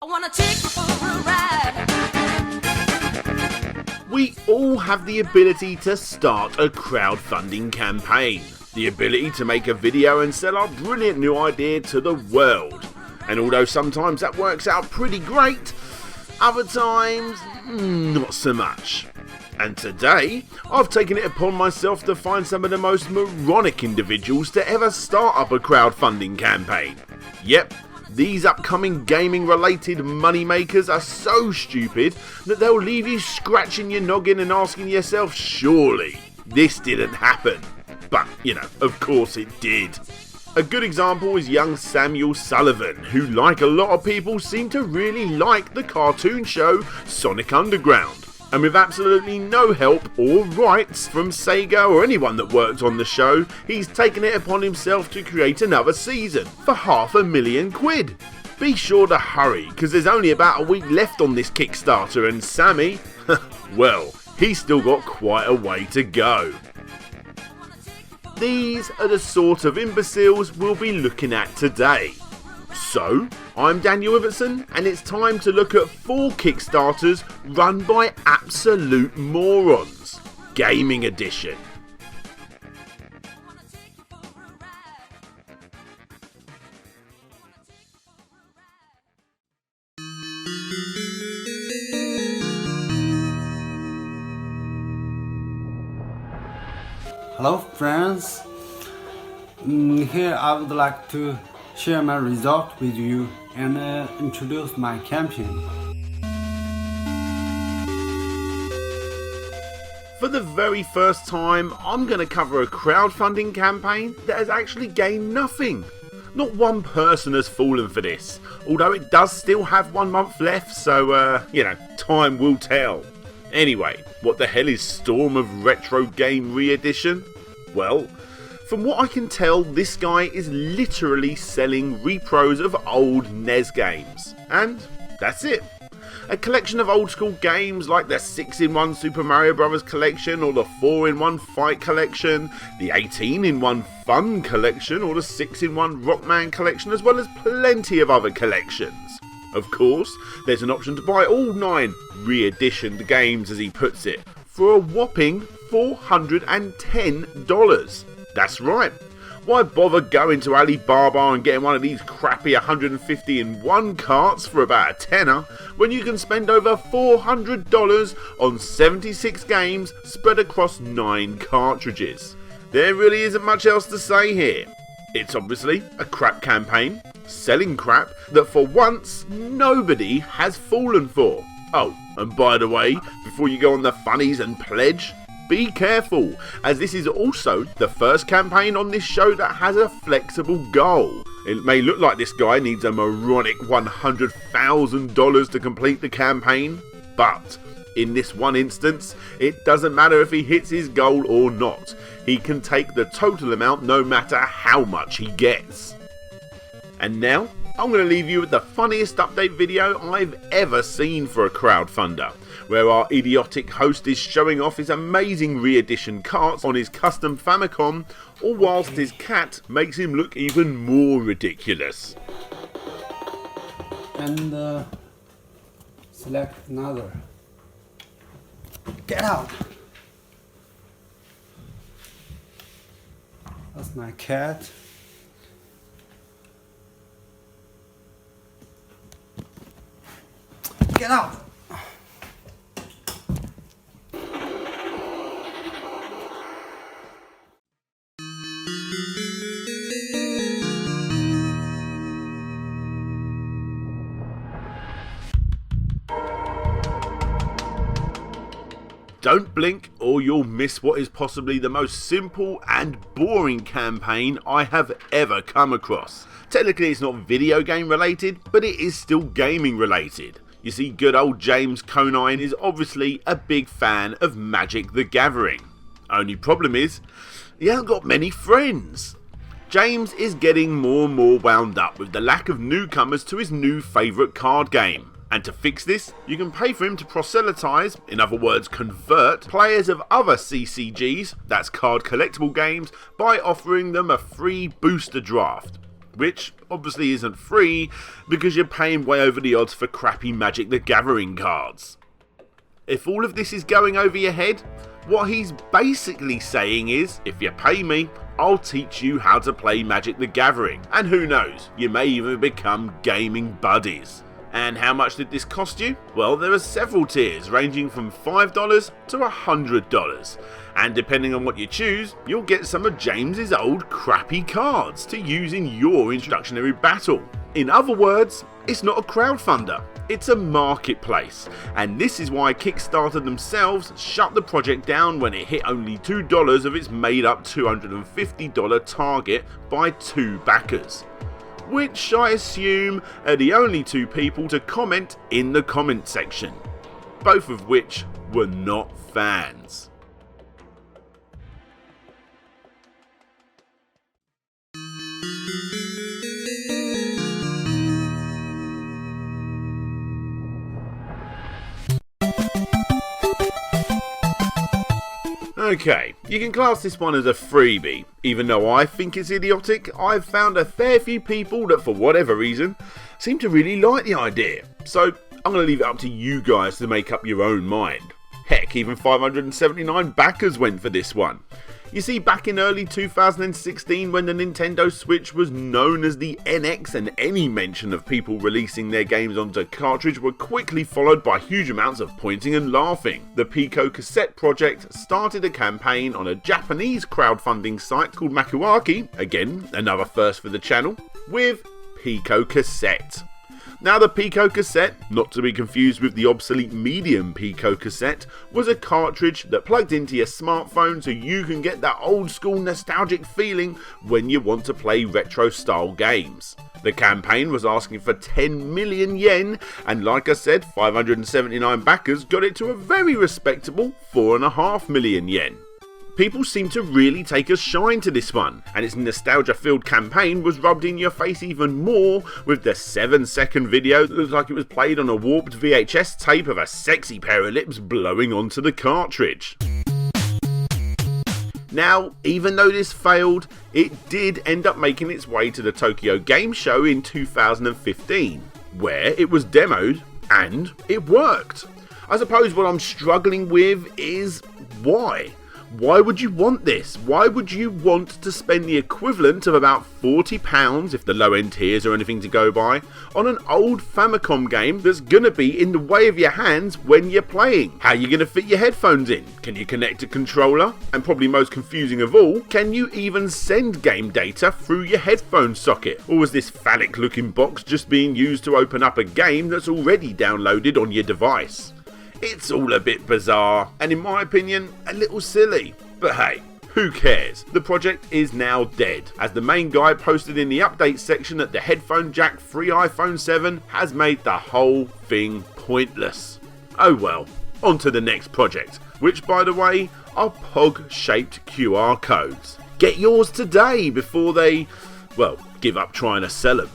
I wanna take you for a ride. We all have the ability to start a crowdfunding campaign. The ability to make a video and sell our brilliant new idea to the world. And although sometimes that works out pretty great, other times, not so much. And today, I've taken it upon myself to find some of the most moronic individuals to ever start up a crowdfunding campaign. Yep, these upcoming gaming related moneymakers are so stupid that they'll leave you scratching your noggin and asking yourself, surely this didn't happen. But, of course it did. A good example is young Samuel Sullivan, who, like a lot of people, seem to really like the cartoon show Sonic Underground. And with absolutely no help or rights from Sega or anyone that worked on the show, he's taken it upon himself to create another season for £500,000. Be sure to hurry, because there's only about a week left on this Kickstarter, and Sammy, well, he's still got quite a way to go. These are the sort of imbeciles we'll be looking at today. So, I'm Daniel Iverson, and it's time to look at 4 Kickstarters run by absolute morons. Gaming Edition. Hello friends, here I would like to share my result with you and introduce my campaign. For the very first time, I'm going to cover a crowdfunding campaign that has actually gained nothing. Not one person has fallen for this, although it does still have 1 month left, so time will tell. Anyway, what the hell is Storm of Retro Game Re-Edition? Well, from what I can tell, this guy is literally selling repros of old NES games. And that's it. A collection of old school games like the 6-in-1 Super Mario Bros. Collection, or the 4-in-1 Fight Collection, the 18-in-1 Fun Collection, or the 6-in-1 Rockman Collection, as well as plenty of other collections. Of course, there's an option to buy all 9 re-editioned games, as he puts it, for a whopping $410. That's right. Why bother going to Alibaba and getting one of these crappy 150-in-1 carts for about a tenner when you can spend over $400 on 76 games spread across 9 cartridges? There really isn't much else to say here. It's obviously a crap campaign, selling crap that for once nobody has fallen for. Oh, and by the way, before you go on the funnies and pledge, be careful, as this is also the first campaign on this show that has a flexible goal. It may look like this guy needs a moronic $100,000 to complete the campaign, but in this one instance, it doesn't matter if he hits his goal or not. He can take the total amount no matter how much he gets. And now, I'm going to leave you with the funniest update video I've ever seen for a crowdfunder, where our idiotic host is showing off his amazing re-edition carts on his custom Famicom, all whilst his cat makes him look even more ridiculous. And select another. Get out! That's my cat. Get out! Don't blink or you'll miss what is possibly the most simple and boring campaign I have ever come across. Technically it's not video game related, but it is still gaming related. You see, good old James Conine is obviously a big fan of AGIC The Gathering. Only problem is, he hasn't got many friends. James is getting more and more wound up with the lack of newcomers to his new favourite card game. And to fix this, you can pay for him to proselytise, in other words convert, players of other CCGs, that's card collectible games, by offering them a free booster draft. which obviously isn't free because you're paying way over the odds for crappy Magic the Gathering cards. If all of this is going over your head, what he's basically saying is, if you pay me, I'll teach you how to play Magic the Gathering, and who knows, you may even become gaming buddies. And how much did this cost you? Well, there are several tiers ranging from $5 to $100, and depending on what you choose, you'll get some of James's old crappy cards to use in your introductory battle. In other words, it's not a crowdfunder, it's a marketplace, and this is why Kickstarter themselves shut the project down when it hit only $2 of its made up $250 target by 2 backers, which I assume are the only 2 people to comment in the comment section, both of which were not fans. Okay, you can class this one as a freebie. Even though I think it's idiotic, I've found a fair few people that for whatever reason seem to really like the idea. So I'm going to leave it up to you guys to make up your own mind. Heck, even 579 backers went for this one. You see, back in early 2016 when the Nintendo Switch was known as the NX, and any mention of people releasing their games onto cartridge were quickly followed by huge amounts of pointing and laughing. The Pico Cassette project started a campaign on a Japanese crowdfunding site called Makuaki, again another first for the channel, with Pico Cassette. Now, the Pico Cassette, not to be confused with the obsolete medium Pico Cassette, was a cartridge that plugged into your smartphone so you can get that old school nostalgic feeling when you want to play retro style games. The campaign was asking for 10 million yen, and like I said, 579 backers got it to a very respectable 4.5 million yen. People seem to really take a shine to this one, and its nostalgia-filled campaign was rubbed in your face even more with the 7-second video that looked like it was played on a warped VHS tape of a sexy pair of lips blowing onto the cartridge. Now, even though this failed, it did end up making its way to the Tokyo Game Show in 2015, where it was demoed, and it worked. I suppose what I'm struggling with is why? Why would you want this? Why would you want to spend the equivalent of about £40, if the low end tiers are anything to go by, on an old Famicom game that's gonna be in the way of your hands when you're playing? How are you gonna fit your headphones in? Can you connect a controller? And probably most confusing of all, can you even send game data through your headphone socket? Or was this phallic looking box just being used to open up a game that's already downloaded on your device? It's all a bit bizarre, and in my opinion, a little silly. But hey, who cares? The project is now dead, as the main guy posted in the update section that the headphone jack free iPhone 7 has made the whole thing pointless. Oh well, on to the next project, which by the way, are POG-shaped QR codes. Get yours today before they, well, give up trying to sell them.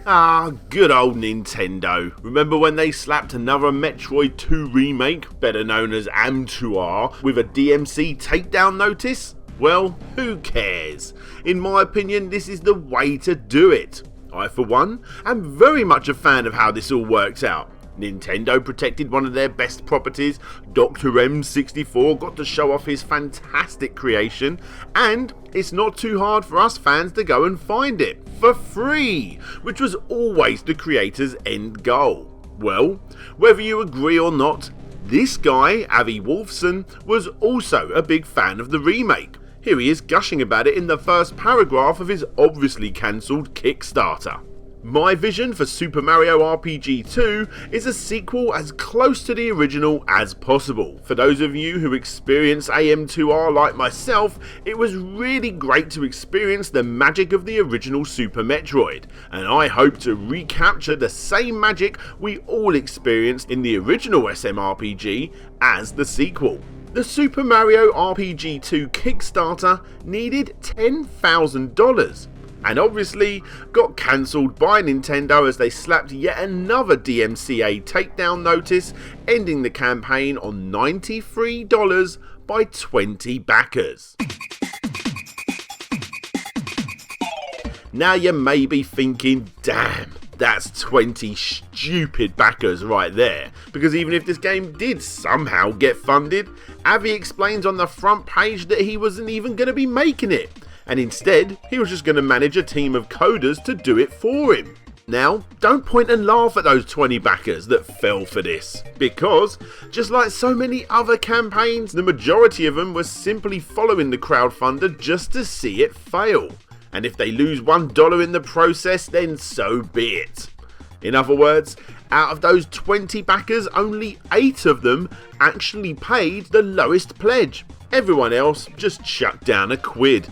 Ah, good old Nintendo. Remember when they slapped another Metroid 2 remake, better known as AM2R, with a DMC takedown notice? Well, who cares? In my opinion, this is the way to do it. I, for one, am very much a fan of how this all works out. Nintendo protected one of their best properties, Dr. M64 got to show off his fantastic creation, and it's not too hard for us fans to go and find it, for free, which was always the creator's end goal. Well, whether you agree or not, this guy, Avi Wolfson, was also a big fan of the remake. Here he is gushing about it in the first paragraph of his obviously cancelled Kickstarter. My vision for Super Mario RPG 2 is a sequel as close to the original as possible. For those of you who experience AM2R like myself, it was really great to experience the magic of the original Super Metroid, and I hope to recapture the same magic we all experienced in the original SMRPG as the sequel. The Super Mario RPG 2 Kickstarter needed $10,000. and obviously got cancelled by Nintendo as they slapped yet another DMCA takedown notice, ending the campaign on $93 by 20 backers. Now you may be thinking, damn, that's 20 stupid backers right there, because even if this game did somehow get funded, Avi explains on the front page that he wasn't even going to be making it, and instead he was just going to manage a team of coders to do it for him. Now, don't point and laugh at those 20 backers that fell for this, because just like so many other campaigns, the majority of them were simply following the crowdfunder just to see it fail. And if they lose $1 in the process, then so be it. In other words, out of those 20 backers, only 8 of them actually paid the lowest pledge. Everyone else just chucked down a quid.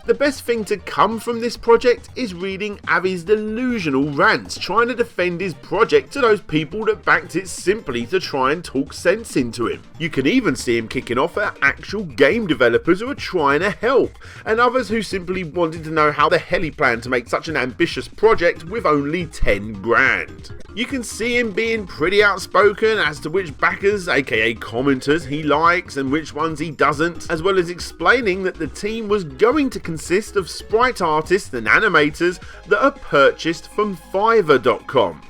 The best thing to come from this project is reading Avi's delusional rants trying to defend his project to those people that backed it simply to try and talk sense into him. You can even see him kicking off at actual game developers who are trying to help, and others who simply wanted to know how the hell he planned to make such an ambitious project with only 10 grand. You can see him being pretty outspoken as to which backers, aka commenters, he likes and which ones he doesn't, as well as explaining that the team was going to consist of sprite artists and animators that are purchased from Fiverr.com.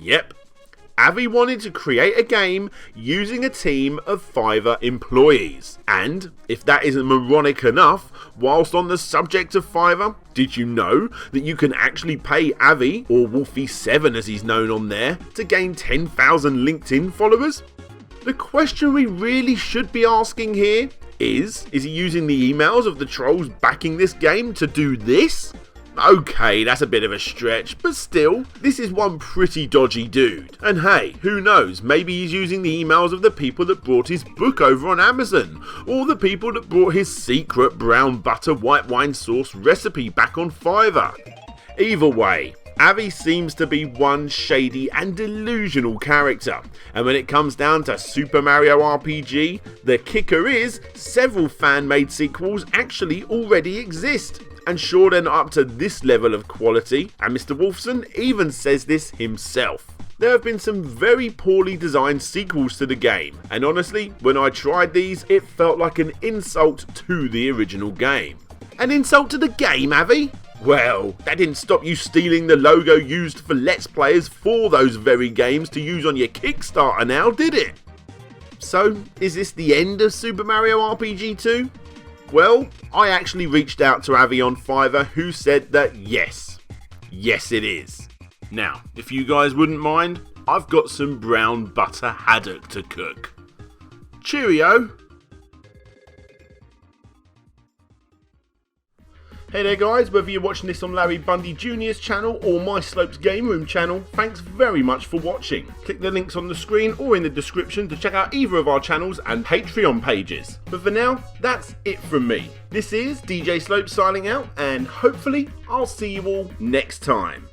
Yep, Avi wanted to create a game using a team of Fiverr employees. And if that isn't moronic enough, whilst on the subject of Fiverr, did you know that you can actually pay Avi, or Wolfie7 as he's known on there, to gain 10,000 LinkedIn followers? The question we really should be asking here is he using the emails of the trolls backing this game to do this? Okay, that's a bit of a stretch, but still, this is one pretty dodgy dude. And hey, who knows, maybe he's using the emails of the people that brought his book over on Amazon, or the people that brought his secret brown butter white wine sauce recipe back on Fiverr. Either way, Avi seems to be one shady and delusional character, and when it comes down to Super Mario RPG, the kicker is several fan-made sequels actually already exist. And sure, they're not up to this level of quality, and Mr. Wolfson even says this himself. There have been some very poorly designed sequels to the game, and honestly, when I tried these, it felt like an insult to the original game. An insult to the game, Avi? Well, that didn't stop you stealing the logo used for Let's Players for those very games to use on your Kickstarter now, did it? So, is this the end of Super Mario RPG 2? Well, I actually reached out to Avi on Fiverr, who said that yes it is. Now, if you guys wouldn't mind, I've got some brown butter haddock to cook. Cheerio! Hey there guys, whether you're watching this on Larry Bundy Jr.'s channel or My Slopes Game Room channel, thanks very much for watching. Click the links on the screen or in the description to check out either of our channels and Patreon pages. But for now, that's it from me. This is DJ Slopes signing out, and hopefully I'll see you all next time.